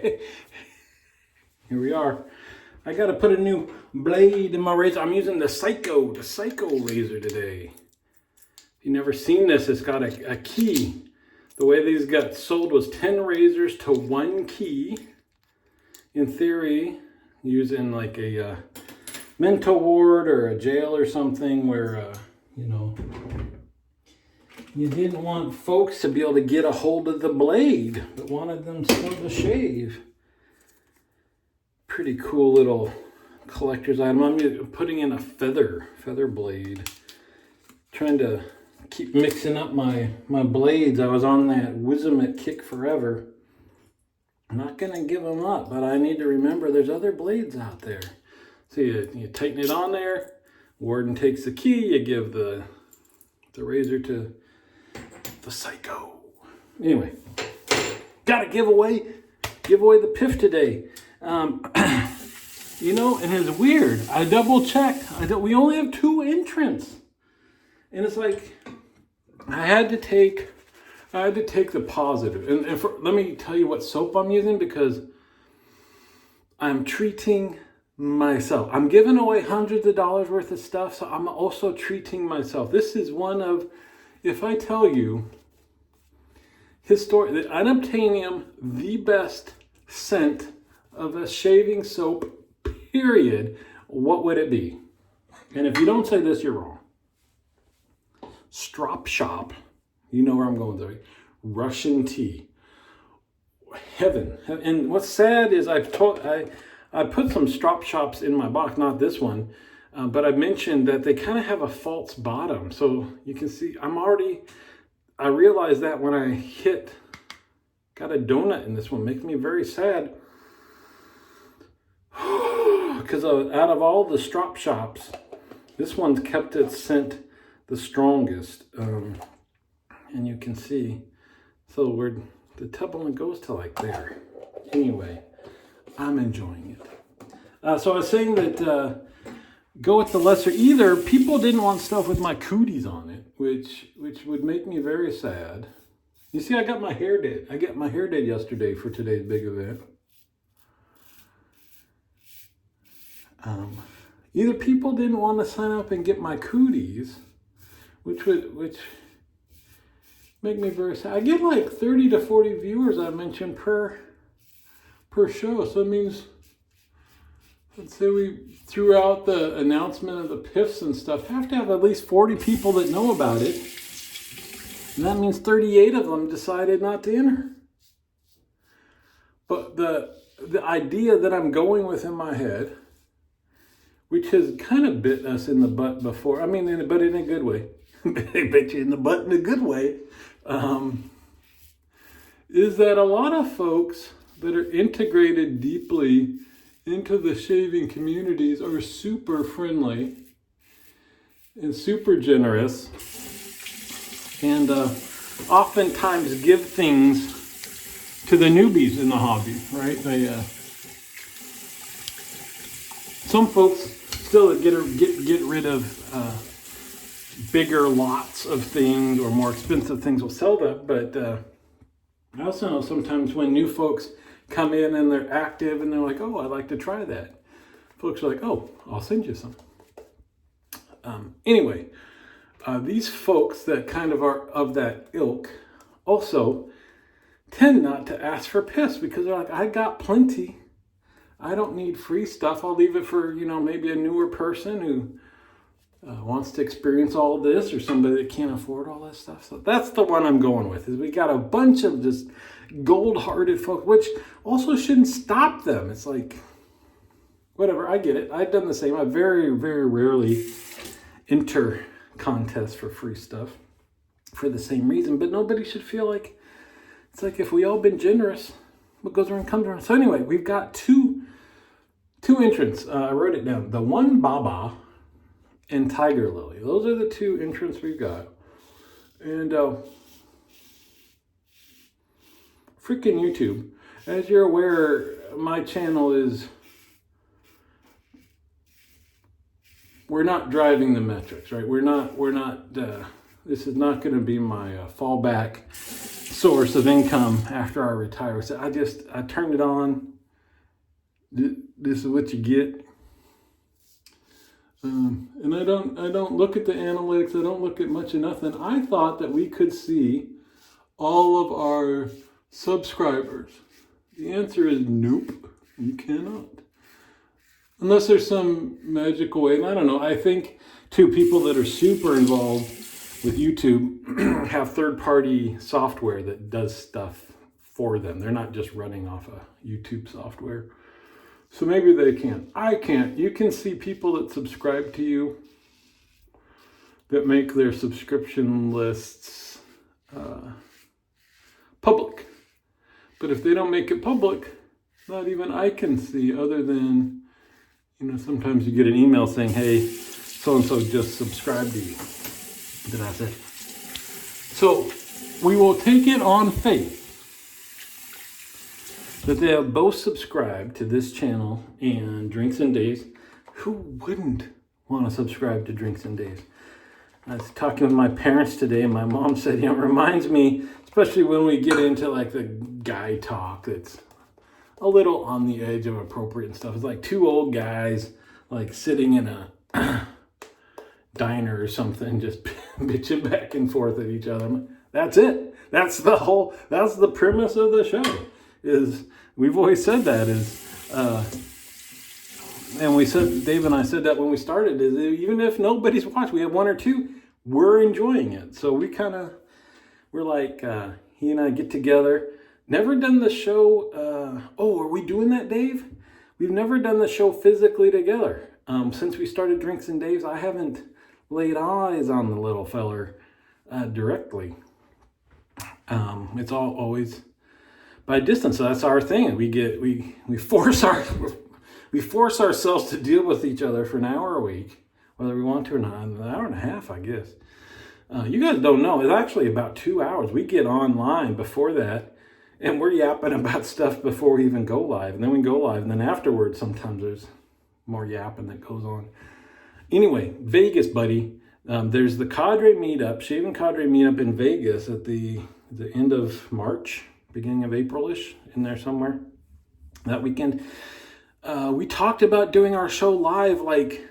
Here we are. I got to put a new blade in my razor. I'm using the Psycho razor today. If you've never seen this, it's got a key. The way these got sold was 10 razors to 1 key. In theory, using like a mental ward or a jail or something where, you know, you didn't want folks to be able to get a hold of the blade, but wanted them still to shave. Pretty cool little collector's item. I'm putting in a feather blade. Trying to keep mixing up my blades. I was on that Wizomet kick forever. I'm not gonna give them up, but I need to remember there's other blades out there. So you tighten it on there. Warden takes the key. You give the razor to the Psycho. Anyway, gotta give away the PIF today. You know, and it's weird. I double checked. We only have 2 entrants, and it's like I had to take the positive. And let me tell you what soap I'm using, because I'm treating myself. I'm giving away hundreds of dollars worth of stuff, so I'm also treating myself. This is one of, if I tell you, the unobtainium, the best scent of a shaving soap, period, what would it be? And if you don't say this, you're wrong. Strop Shop, you know where I'm going with it. Russian tea. Heaven. And what's sad is I put some Strop Shops in my box, not this one, but I mentioned that they kind of have a false bottom. So you can see, I realized that when I got a donut in this one. Makes me very sad. Because out of all the Strop Shops, this one's kept its scent the strongest. And you can see, so the tub only goes to like there. Anyway, I'm enjoying it. So I was saying that go with the lesser. Either people didn't want stuff with my cooties on it, which would make me very sad. You see, I got my hair did. I got my hair did yesterday for today's big event. Either people didn't want to sign up and get my cooties, which make me very sad. I get like 30 to 40 viewers, I mentioned, per show. So it means, let's say we threw out the announcement of the PIFs and stuff, have to have at least 40 people that know about it. And that means 38 of them decided not to enter. But the idea that I'm going with in my head, which has kind of bit us in the butt before. I mean, but in a good way. They bit you in the butt in a good way. Is that a lot of folks that are integrated deeply into the shaving communities are super friendly and super generous, and oftentimes give things to the newbies in the hobby, right? Some folks still get rid of bigger lots of things or more expensive things will sell them, but I also know sometimes when new folks come in and they're active and they're like, oh, I'd like to try that. Folks are like, oh, I'll send you some. Anyway, these folks that kind of are of that ilk also tend not to ask for PIFs because they're like, I got plenty. I don't need free stuff. I'll leave it for, maybe a newer person who wants to experience all this, or somebody that can't afford all this stuff. So that's the one I'm going with. Is we got a bunch of just gold-hearted folk, which also shouldn't stop them. It's like, whatever, I get it. I've done the same. I very, very rarely enter contests for free stuff for the same reason, but nobody should feel like, it's like if we all been generous, what goes around comes around. So anyway, we've got two entrants. I wrote it down. The one Baba and Tiger Lily. Those are the 2 entrants we've got. And freaking YouTube. As you're aware, my channel is, we're not driving the metrics, right? We're not This is not going to be my fallback source of income after I retire. So I turned it on. This is what you get. And I don't look at the analytics. I don't look at much of nothing. I thought that we could see all of our subscribers. The answer is nope. You cannot. Unless there's some magical way. And I don't know. I think too, people that are super involved with YouTube have third-party software that does stuff for them. They're not just running off of YouTube software. So maybe they can. I can't. You can see people that subscribe to you that make their subscription lists public. But if they don't make it public, not even I can see, other than, sometimes you get an email saying, hey, so-and-so just subscribed to you. That's it. So we will take it on faith that they have both subscribed to this channel and Drinks and Days. Who wouldn't want to subscribe to Drinks and Days? I was talking with my parents today, and my mom said, it reminds me, especially when we get into like the guy talk that's a little on the edge of appropriate and stuff. It's like two old guys like sitting in a diner or something, just bitching back and forth at each other. That's it. That's the premise of the show. Is we've always said that and we said, Dave and I said that when we started, is even if nobody's watched, we have one or two, we're enjoying it. So we're like, he and I get together. Never done the show. Are we doing that, Dave? We've never done the show physically together. Since we started Drinks and Daves, I haven't laid eyes on the little feller directly. It's always by distance. So that's our thing. We force ourselves to deal with each other for an hour a week, whether we want to or not. An hour and a half, I guess. You guys don't know. It's actually about 2 hours. We get online before that, and we're yapping about stuff before we even go live. And then we go live, and then afterwards, sometimes there's more yapping that goes on. Anyway, Vegas, buddy. There's the Cadre meetup, Shaving Cadre meetup in Vegas at the end of March, beginning of April-ish, in there somewhere, that weekend. We talked about doing our show live, like,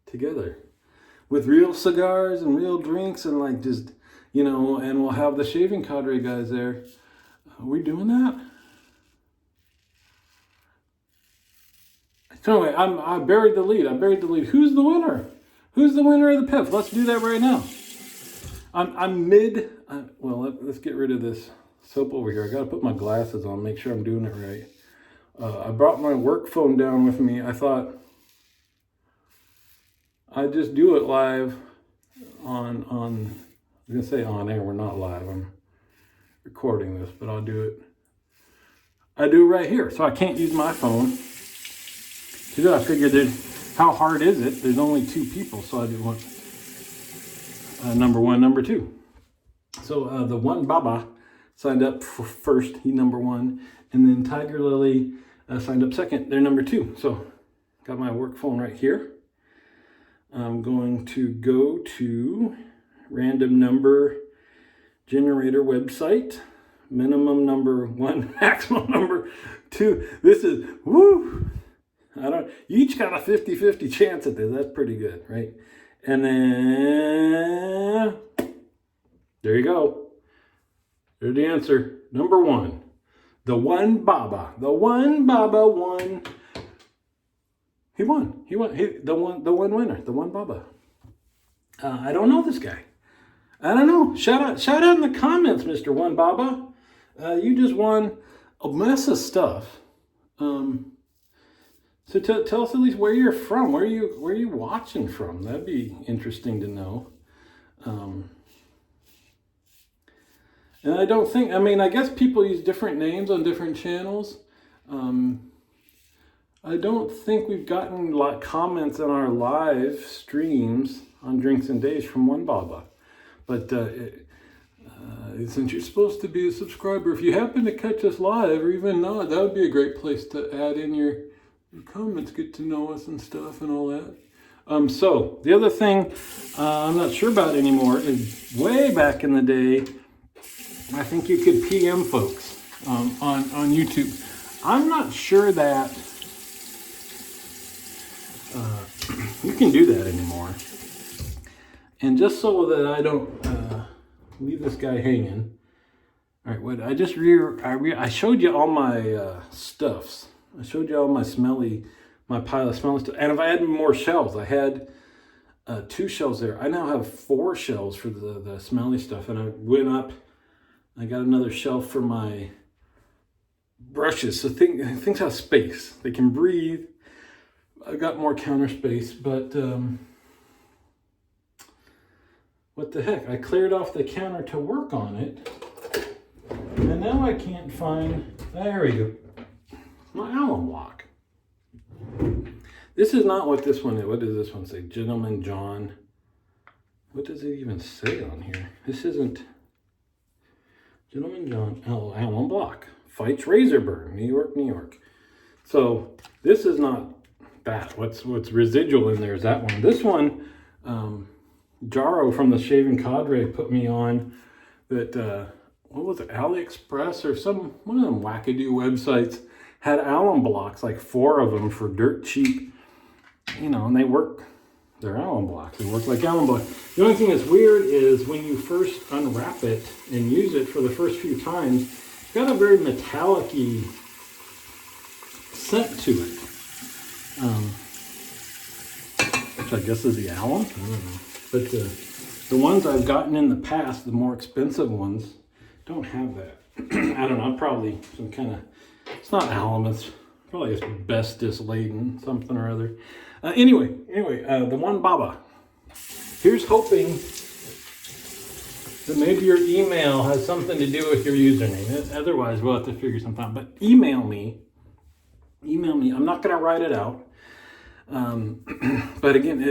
together, with real cigars and real drinks, and like just, and we'll have the Shaving Cadre guys there. Are we doing that? So anyway, I buried the lead. Who's the winner? Who's the winner of the PIF? Let's do that right now. Let's get rid of this soap over here. I got to put my glasses on, make sure I'm doing it right. I brought my work phone down with me. I thought I'd just do it live on I was going to say on air. We're not live. I'm recording this, but I'll do it. I do it right here. So I can't use my phone. So I figured how hard is it? There's only two people, so I did want number one, number two. So the one Baba signed up for first, he number one, and then Tiger Lily signed up second, they're number two. So got my work phone right here. I'm going to go to random number generator website, minimum number one, maximum number two. This is, woo! You each got a 50-50 chance at this. That's pretty good, right? And then, there you go. There's the answer. Number one. The one Baba. The one Baba won. He won. The one winner. The one Baba. I don't know this guy. I don't know. Shout out in the comments, Mr. One Baba. You just won a mess of stuff. So tell us at least where you're from. Where are you watching from? That'd be interesting to know. And I don't think, I guess people use different names on different channels. I don't think we've gotten a lot of comments on our live streams on Drinks and Days from One Baba. But since you're supposed to be a subscriber, if you happen to catch us live or even not, that would be a great place to add in your comments, get to know us and stuff and all that. So the other thing I'm not sure about anymore is way back in the day, I think you could PM folks on YouTube. I'm not sure that you can do that anymore. And just so that I don't leave this guy hanging. All right, what I just I showed you all my stuffs. I showed you all my pile of smelly stuff. And if I had more shelves, I had 2 shelves there. I now have 4 shelves for the smelly stuff. And I went up, I got another shelf for my brushes. So things have space. They can breathe. I got more counter space, but what the heck? I cleared off the counter to work on it. And now I can't find, there we go, my alum block. This is not what this one is. What does this one say? Gentleman John. What does it even say on here? This isn't Gentleman John alum block. Fights razor burn, New York, New York. So this is not that. What's residual in there is that one. This one, Jaro from the Shaving Cadre put me on that, what was it, AliExpress or one of them wackadoo websites had alum blocks, like 4 of them for dirt cheap, you know, and they're alum blocks. They work like alum blocks. The only thing that's weird is when you first unwrap it and use it for the first few times, it's got a very metallic-y scent to it. Which I guess is the alum, I don't know. But the ones I've gotten in the past, the more expensive ones, don't have that. I don't know, probably some kind of, it's not alum, it's probably asbestos laden, something or other. Anyway, the one Baba. Here's hoping that maybe your email has something to do with your username. Otherwise, we'll have to figure something out. But email me. I'm not going to write it out. But again,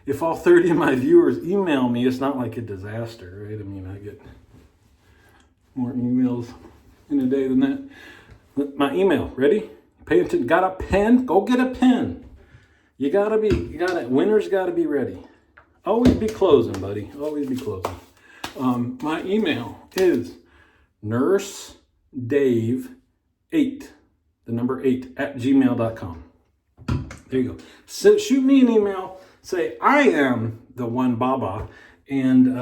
if all 30 of my viewers email me, it's not like a disaster, right? I mean, I get more emails in a day than that. My email, ready? Pay attention. Got a pen? Go get a pen. Winter's gotta be ready. Always be closing, buddy. Always be closing. My email is nursedave8, the number 8, @gmail.com. There you go. So shoot me an email. Say, I am the one Baba, and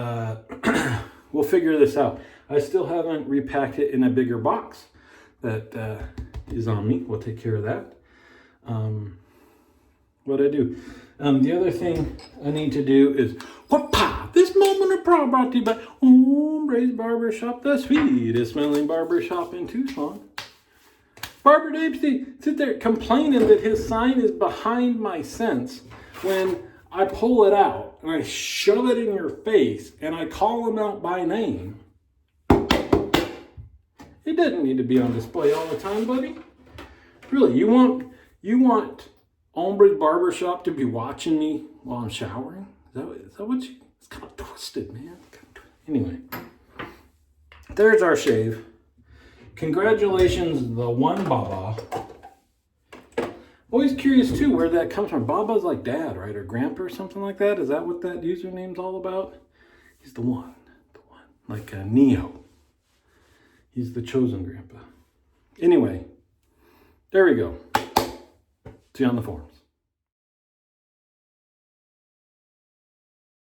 we'll figure this out. I still haven't repacked it in a bigger box. That is on me. We'll take care of that. What I do. The other thing I need to do is, this moment of pride brought to you by Hombre's Barbershop, the sweetest smelling barbershop in Tucson. Barber Dave sit there complaining that his sign is behind my sense when I pull it out and I shove it in your face and I call him out by name. It doesn't need to be on display all the time, buddy. Really, you want Hombre's Barbershop to be watching me while I'm showering? Is that what you... It's kind of twisted, man. Anyway, there's our shave. Congratulations, the one Baba. Always curious, too, where that comes from. Baba's like dad, right? Or grandpa or something like that. Is that what that username's all about? He's the one. Like Neo. He's the chosen grandpa. Anyway, there we go. See you on the forums.